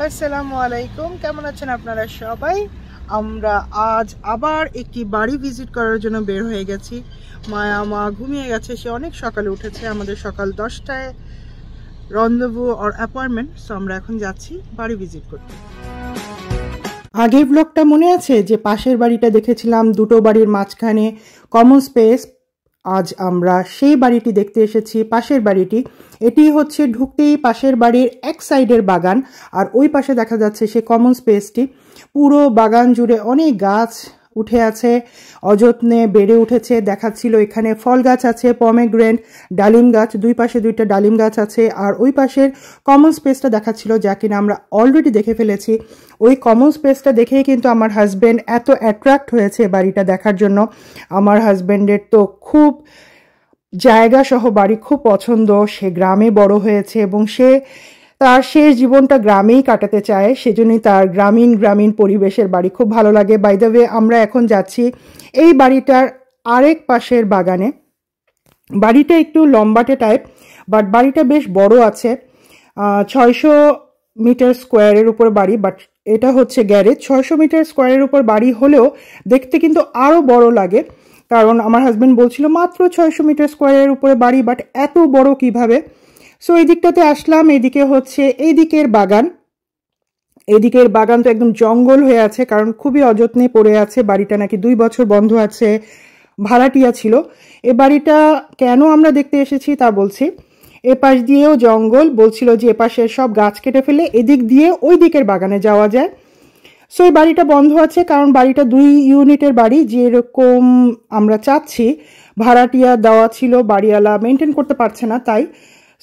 আসসালামু আলাইকুম, কেমন আছেন আপনারা সবাই? আমরা আজ আবার একটি বাড়ি ভিজিট করার জন্য বের হয়ে গেছি। মায়া মা ঘুমিয়ে গেছে, সে অনেক সকালে উঠেছে। আমাদের সকাল 10টায় রন্ধেভু অর অ্যাপয়েন্টমেন্ট। সো আমরা এখন যাচ্ছি বাড়ি ভিজিট করতে। আগের ব্লগটা মনে আছে যে পাশের বাড়িটা দেখেছিলাম, দুটো বাড়ির মাঝখানে কমন স্পেস। আজ আমরা সেই বাড়িটি দেখতে এসেছি, পাশের বাড়িটি। এটি হচ্ছে ঢুকতেই পাশের বাড়ির এক সাইডের বাগান, আর ওই পাশে দেখা যাচ্ছে সে কমন স্পেসটি। পুরো বাগান জুড়ে অনেক গাছ উঠে আছে, অযত্নে বেড়ে উঠেছে। দেখাচ্ছিল এখানে ফল গাছ আছে, পমেগ্রেনেট, ডালিম গাছ, দুই পাশে দুইটা ডালিম গাছ আছে। আর ওই পাশের কমন স্পেসটা দেখাচ্ছিল, যা কিনা আমরা অলরেডি দেখে ফেলেছি। ওই কমন স্পেসটা দেখেই কিন্তু আমার হাজব্যান্ড এত অ্যাট্রাক্ট হয়েছে বাড়িটা দেখার জন্য। আমার হাজব্যান্ডের তো খুব জায়গা সহ বাড়ি খুব পছন্দ। সে গ্রামে বড় হয়েছে এবং সে তার শেষ জীবনটা গ্রামেই কাটাতে চায়, সেজন্যই তার গ্রামীণ পরিবেশের বাড়ি খুব ভালো লাগে। বাই দ্য ওয়ে, আমরা এখন যাচ্ছি এই বাড়িটার আরেক পাশের বাগানে। বাড়িটা একটু লম্বাটে টাইপ, বাট বাড়িটা বেশ বড় আছে। 600 মিটার স্কোয়ারের উপর বাড়ি, বাট এটা হচ্ছে গ্যারেজ। 600 মিটার স্কোয়ারের উপর বাড়ি হলেও দেখতে কিন্তু আরও বড় লাগে, কারণ আমার হাজব্যান্ড বলছিল মাত্র 600 মিটার স্কোয়ারের উপরে বাড়ি, বাট এত বড় কিভাবে। সো এই দিকটাতে আসলাম। এদিকে হচ্ছে এইদিকের বাগান। এদিকের বাগান তো একদম জঙ্গল হয়ে আছে, কারণ খুবই অযত্নে পড়ে আছে। বাড়িটা নাকি 2 বছর বন্ধ আছে, ভাড়াটিয়া ছিল। এ বাড়িটা কেন আমরা দেখতে এসেছি তা বলছি। এপাশ দিয়েও জঙ্গল, বলছিল যে এপাশের সব গাছ কেটে ফেলে এদিক দিয়ে ওই দিকের বাগানে যাওয়া যায়। সো এই বাড়িটা বন্ধ আছে, কারণ বাড়িটা 2 ইউনিটের বাড়ি, যেরকম আমরা চাচ্ছি। ভাড়াটিয়া দেওয়া ছিল, বাড়িওয়ালা মেনটেন করতে পারছে না, তাই।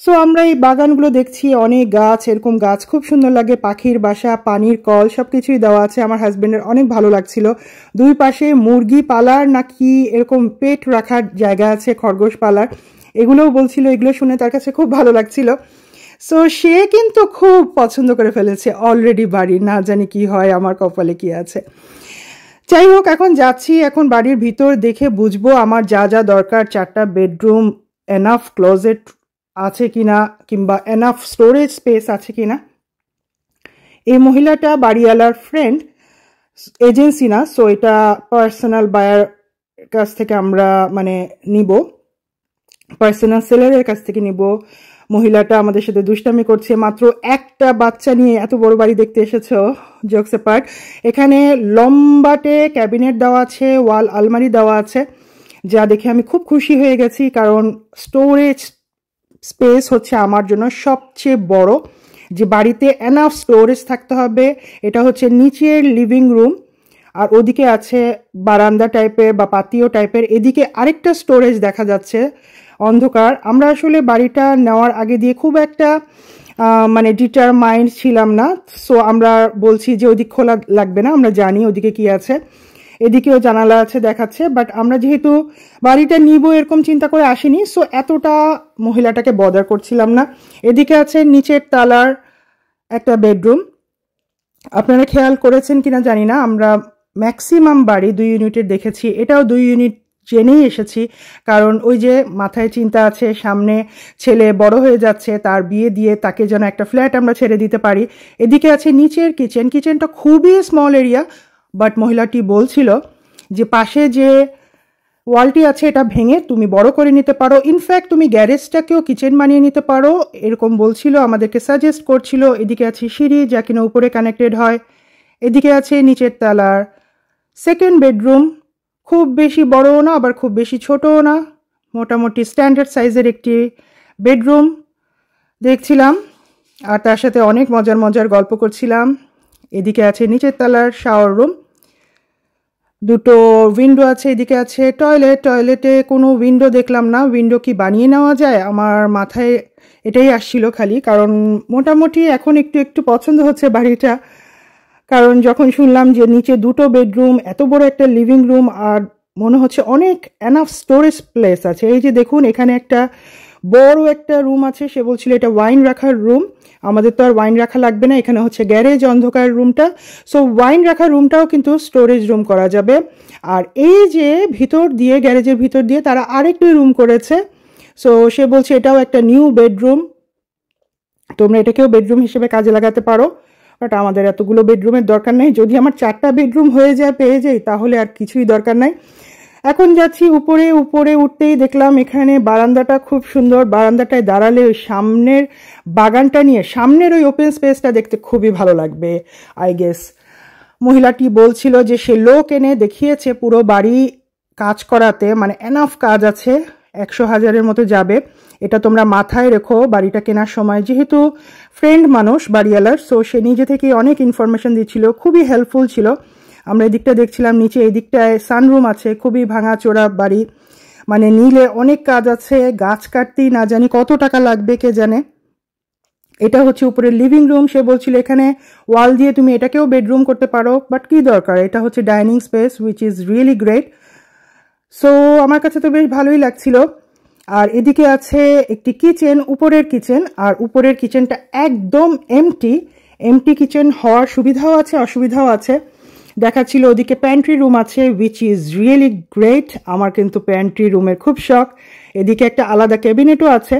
সো আমরা এই বাগানগুলো দেখছি, অনেক গাছ, এরকম গাছ খুব সুন্দর লাগে। পাখির বাসা, পানির কল, সব কিছুই দেওয়া আছে। আমার হাজব্যান্ডের অনেক ভালো লাগছিল। দুই পাশে মুরগি পালার নাকি এরকম পেট রাখার জায়গা আছে, খরগোশ পালার, এগুলোও বলছিল। এগুলো শুনে তার কাছে খুব ভালো লাগছিল। সো সে কিন্তু খুব পছন্দ করে ফেলেছে অলরেডি বাড়ি। না জানি কি হয়, আমার কপালে কি আছে। যাই হোক, এখন যাচ্ছি। এখন বাড়ির ভিতর দেখে বুঝবো আমার যা যা দরকার। 4টা বেডরুম, এনাফ ক্লোজেট আছে কিনা, কিংবা এনাফ স্টোরেজ স্পেস আছে কিনা। এই মহিলাটা বাড়িওয়ালার ফ্রেন্ড, এজেন্সি না। সো এটা পার্সোনাল বায়ার কাছ থেকে আমরা নিব, পার্সোনাল সেলারের কাছ থেকে নিব। মহিলাটা আমাদের সাথে দুষ্টামি করছে। মাত্র একটা বাচ্চা নিয়ে এত বড় বাড়ি দেখতে এসেছো, জোকস অ্যাপার্ট। এখানে লম্বাটে ক্যাবিনেট দেওয়া আছে, ওয়াল আলমারি দেওয়া আছে, যা দেখে আমি খুব খুশি হয়ে গেছি, কারণ স্টোরেজ স্পেস হচ্ছে আমার জন্য সবচেয়ে বড়। যে বাড়িতে এনাফ স্টোরেজ থাকতে হবে। এটা হচ্ছে নিচের লিভিং রুম, আর ওদিকে আছে বারান্দা টাইপের বা পাতিও টাইপের। এদিকে আরেকটা স্টোরেজ দেখা যাচ্ছে, অন্ধকার। আমরা আসলে বাড়িটা নেওয়ার আগে দিয়ে খুব একটা ডিটারমাইন্ড ছিলাম না। সো আমরা বলছি যে ওদিক খোলা লাগবে না, আমরা জানি ওদিকে কি আছে। এদিকেও জানালা আছে দেখাচ্ছে, বাট আমরা যেহেতু বাড়িটা নিব এরকম চিন্তা করে আসিনি, সো এতটা মহিলাটাকে বদার করছিলাম না। এদিকে আছে নিচের তালার একটা বেডরুম। আপনারা খেয়াল করেছেন কিনা জানি না, আমরা ম্যাক্সিমাম বাড়ি 2 ইউনিটের দেখেছি, এটাও 2 ইউনিট জেনেই এসেছি। কারণ ওই যে মাথায় চিন্তা আছে, সামনে ছেলে বড় হয়ে যাচ্ছে, তার বিয়ে দিয়ে তাকে যেন একটা ফ্ল্যাট আমরা ছেড়ে দিতে পারি। এদিকে আছে নিচের কিচেন। কিচেনটা খুবই স্মল এরিয়া, বাট মহিলাটি বলছিল যে পাশে যে ওয়ালটি আছে এটা ভেঙে তুমি বড় করে নিতে পারো, ইনফ্যাক্ট তুমি গ্যারেজটাকেও কিচেন বানিয়ে নিতে পারো, এরকম বলছিল, আমাদেরকে সাজেস্ট করছিল। এদিকে আছে সিঁড়ি, যা কিনা উপরে কানেক্টেড হয়। এদিকে আছে নিচের তলার সেকেন্ড বেডরুম। খুব বেশি বড়ও না, আবার খুব বেশি ছোটও না, মোটামুটি স্ট্যান্ডার্ড সাইজের একটি বেডরুম দেখছিলাম, আর তার সাথে অনেক মজার মজার গল্প করছিলাম। এদিকে আছে নিচের তলার শাওয়ার রুম, 2টো উইন্ডো আছে। এদিকে আছে টয়লেট। টয়লেটে কোনো উইন্ডো দেখলাম না, উইন্ডো কি বানিয়ে নেওয়া যায়, আমার মাথায় এটাই আসছিল খালি। কারণ মোটামুটি এখন একটু একটু পছন্দ হচ্ছে বাড়িটা, কারণ যখন শুনলাম যে নিচে 2টো বেডরুম, এত বড় একটা লিভিং রুম, আর মনে হচ্ছে অনেক এনাফ স্টোরেজ প্লেস আছে। এই যে দেখুন, এখানে একটা বড় একটা রুম আছে। সে বলছিল এটা ওয়াইন রাখার রুম। আমাদের তো আর ওয়াইন রাখা লাগবে না, এখানে হচ্ছে গ্যারেজ অন্ধকার রুমটা। সো ওয়াইন রাখার রুমটাও কিন্তু স্টোরেজ রুম করা যাবে। আর এই যে ভিতর দিয়ে, গ্যারেজের ভিতর দিয়ে তারা আরেকটি রুম করেছে। সো সে বলছে এটাও একটা নিউ বেডরুম, তোমরা এটাকেও বেডরুম হিসেবে কাজে লাগাতে পারো। বাট আমাদের এতগুলো বেডরুমের দরকার নেই। যদি আমার 4টা বেডরুম হয়ে যায় পেয়ে যাই তাহলে আর কিছুই দরকার নাই। এখন যাচ্ছি উপরে। উপরে উঠতেই দেখলাম এখানে বারান্দাটা খুব সুন্দর। বারান্দাটায় দাঁড়ালে ওই সামনের বাগানটা নিয়ে সামনের ওই ওপেন স্পেসটা দেখতে খুবই ভালো লাগবে আই গেস। মহিলাটি বলছিল যে সে লোক এনে দেখিয়েছে পুরো বাড়ি কাজ করাতে, মানে এনাফ কাজ আছে, 100,000-এর মতো যাবে। এটা তোমরা মাথায় রেখো বাড়িটা কেনার সময়। যেহেতু ফ্রেন্ড মানুষ বাড়িওয়ালার, সো সে নিজে থেকে অনেক ইনফরমেশন দিচ্ছিল, খুবই হেল্পফুল ছিল। আমরা এদিকটা দেখছিলাম, নিচে এই দিকটায় সানরুম আছে, খুবই ভাঙাচোরা বাড়ি, মানে নিলে অনেক কাজ আছে। গাছ কাটতেই না জানি কত টাকা লাগবে কে জানে। এটা হচ্ছে উপরের লিভিং রুম। সে বলছিল এখানে ওয়াল দিয়ে তুমি এটাকেও বেডরুম করতে পারো, বাট কি দরকার, এটা হচ্ছে dining space which is really great. So আমার কাছে তো বেশ ভালোই লাগছিল। আর এদিকে আছে একটি কিচেন, উপরের কিচেন, আর উপরের কিচেনটা একদম এমটি কিচেন হওয়ার সুবিধাও আছে অসুবিধাও আছে। দেখাচ্ছিল ওদিকে প্যান্ট্রি রুম আছে উইচ ইজ রিয়েলি গ্রেট। আমার কিন্তু প্যান্ট্রি রুমের খুব শখ। এদিকে একটা আলাদা ক্যাবিনেটও আছে।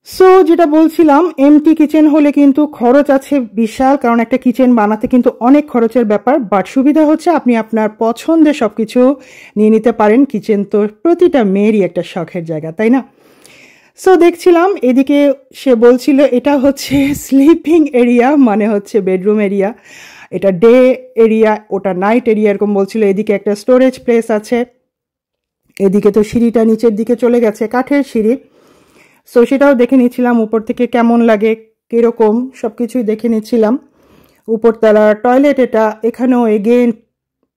সো যেটা বলছিলাম, এমটি কিচেন হলে কিন্তু খরচ আছে বিশাল, কারণ একটা কিচেন বানাতে কিন্তু অনেক খরচের ব্যাপার। বাট সুবিধা হচ্ছে আপনি আপনার পছন্দের সব কিছু নিয়ে নিতে পারেন। কিচেন তো প্রতিটা মেয়েরই একটা শখের জায়গা, তাই না? সো দেখছিলাম এদিকে সে বলছিল এটা হচ্ছে স্লিপিং এরিয়া, মানে হচ্ছে বেডরুম এরিয়া, এটা ডে এরিয়া, ওটা নাইট এরিয়া, এরকম বলছিল। এদিকে একটা স্টোরেজ প্লেস আছে। এদিকে তো সিঁড়িটা নিচের দিকে চলে গেছে, কাঠের সিঁড়ি। সো সেটাও দেখে নিচ্ছিলাম উপর থেকে কেমন লাগে, কিরকম, সব কিছুই দেখে নিচ্ছিলাম। উপরতলার টয়লেট এটা। এখানেও এগেন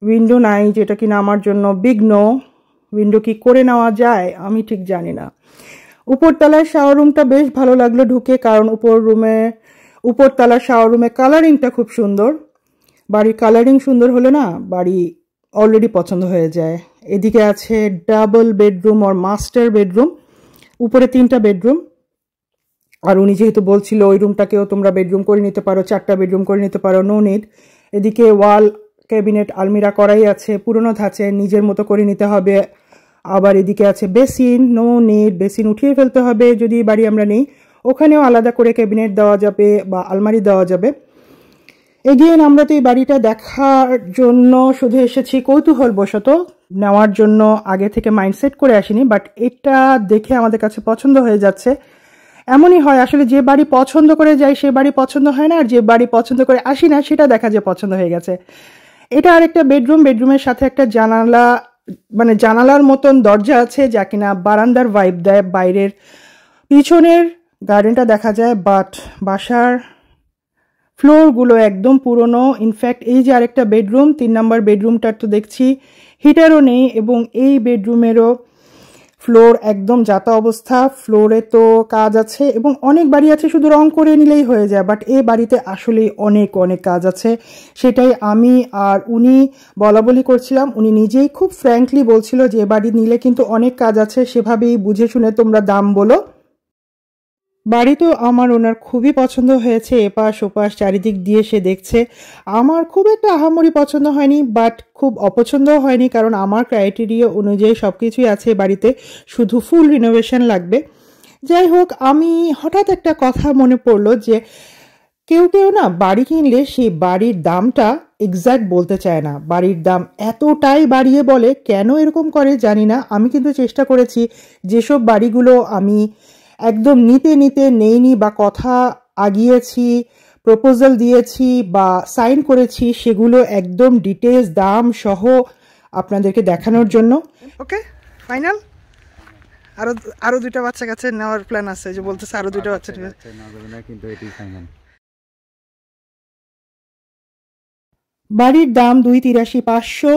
উইন্ডো নাই, যেটা কিনা আমার জন্য বিঘ্ন। উইন্ডো কি করে নেওয়া যায় আমি ঠিক জানি না। উপরতলার শাওয়ার রুমটা বেশ ভালো লাগলো ঢুকে, কারণ উপরতলার শাওয়ার রুমে কালারিংটা খুব সুন্দর। বাড়ির কালারিং সুন্দর হলে না বাড়ি অলরেডি পছন্দ হয়ে যায়। এদিকে আছে ডাবল বেডরুম আর মাস্টার বেডরুম, উপরে 3টা বেডরুম। আর উনি যেহেতু বলছিল ওই রুমটাকেও তোমরা বেডরুম করে নিতে পারো, 4টা বেডরুম করে নিতে পারো, নো নিড। এদিকে ওয়াল ক্যাবিনেট আলমিরা করাই আছে, পুরনো ধাঁচে, নিজের মতো করে নিতে হবে। আবার এদিকে আছে বেসিন, নো নিড, বেসিন উঠিয়ে ফেলতে হবে যদি বাড়ি আমরা নেই। ওখানেও আলাদা করে ক্যাবিনেট দেওয়া যাবে বা আলমারি দেওয়া যাবে। এগেন আমরা তো এই বাড়িটা দেখার জন্য শুধু এসেছি কৌতূহলবশত, নেওয়ার জন্য আগে থেকে মাইন্ডসেট করে আসিনি। বাট এটা দেখে আমাদের কাছে পছন্দ হয়ে যাচ্ছে। এমনই হয় আসলে, যে বাড়ি পছন্দ করে যাই সে বাড়ি পছন্দ হয় না, আর যে বাড়ি পছন্দ করে আসি না সেটা দেখা যায় পছন্দ হয়ে গেছে। এটা আরেকটা বেডরুম। বেডরুমের সাথে একটা জানালা, মানে জানালার মতন দরজা আছে যা কিনা বারান্দার ভাইব দেয়, বাইরের পিছনের গার্ডেনটা দেখা যায়। বাট বাসার ফ্লোরগুলো একদম পুরনো। ইনফ্যাক্ট এই যে আরেকটা বেডরুম, 3 নম্বর বেডরুমটার তো দেখছি হিটারও নেই, এবং এই বেডরুমেরও ফ্লোর একদম যাতা অবস্থা। ফ্লোরে তো কাজ আছে, এবং অনেক বাড়ি আছে শুধু রং করে নিলেই হয়ে যায়, বাট এই বাড়িতে আসলেই অনেক অনেক কাজ আছে। সেটাই আমি আর উনি বলা বলি করছিলাম। উনি নিজেই খুব ফ্র্যাঙ্কলি বলছিল যে বাড়ি নিলে কিন্তু অনেক কাজ আছে, সেভাবেই বুঝে শুনে তোমরা দাম বলো। বাড়ি তো আমার ওনার খুবই পছন্দ হয়েছে। এপাশ ওপাশ চারিদিক দিয়ে সে দেখছে। আমার খুব একটা আহামরি পছন্দ হয়নি, বাট খুব অপছন্দও হয়নি, কারণ আমার ক্রাইটেরিয়া অনুযায়ী সব কিছুই আছে বাড়িতে, শুধু ফুল রিনোভেশন লাগবে। যাই হোক, আমি হঠাৎ একটা কথা মনে পড়লো যে কেউ কেউ না বাড়ি কিনলে সেই বাড়ির দামটা এক্স্যাক্ট বলতে চায় না। বাড়ির দাম এতটাই বাড়িয়ে বলে, কেন এরকম করে জানি না। আমি কিন্তু চেষ্টা করেছি যেসব বাড়িগুলো আমি একদম নিতে নেইনি বা কথা আগিয়েছি, প্রপোজাল দিয়েছি বা সাইন করেছি, সেগুলো একদম ডিটেলস দাম সহ আপনাদেরকে দেখানোর জন্য। ওকে, ফাইনাল। আরো 2টা বাচ্চা কাছে নেওয়ার প্ল্যান আছে, যে বলতেছে আরো 2টা বাচ্চা নেবে, কিন্তু এটাই ফাইনাল। বাড়ির দাম 2,83,500।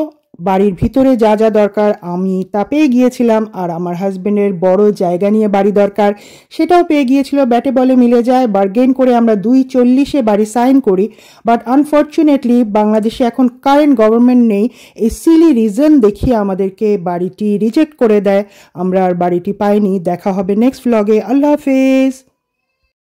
বাড়ির ভিতরে যা যা দরকার আমি তা পেয়ে গিয়েছিলাম, আর আমার হাজবেন্ডের বড় জায়গা নিয়ে বাড়ি দরকার সেটাও পেয়ে গিয়েছিল। ব্যাটে বলে মিলে যায়, বার্গেন করে আমরা 2,40-এ বাড়ি সাইন করি। বাট আনফর্চুনেটলি বাংলাদেশে এখন কারেন্ট গভর্নমেন্ট নেই, এই সিলি রিজন দেখিয়ে আমাদেরকে বাড়িটি রিজেক্ট করে দেয়। আমরা আর বাড়িটি পাইনি। দেখা হবে নেক্সট ভ্লগে। আল্লাহ হাফেজ।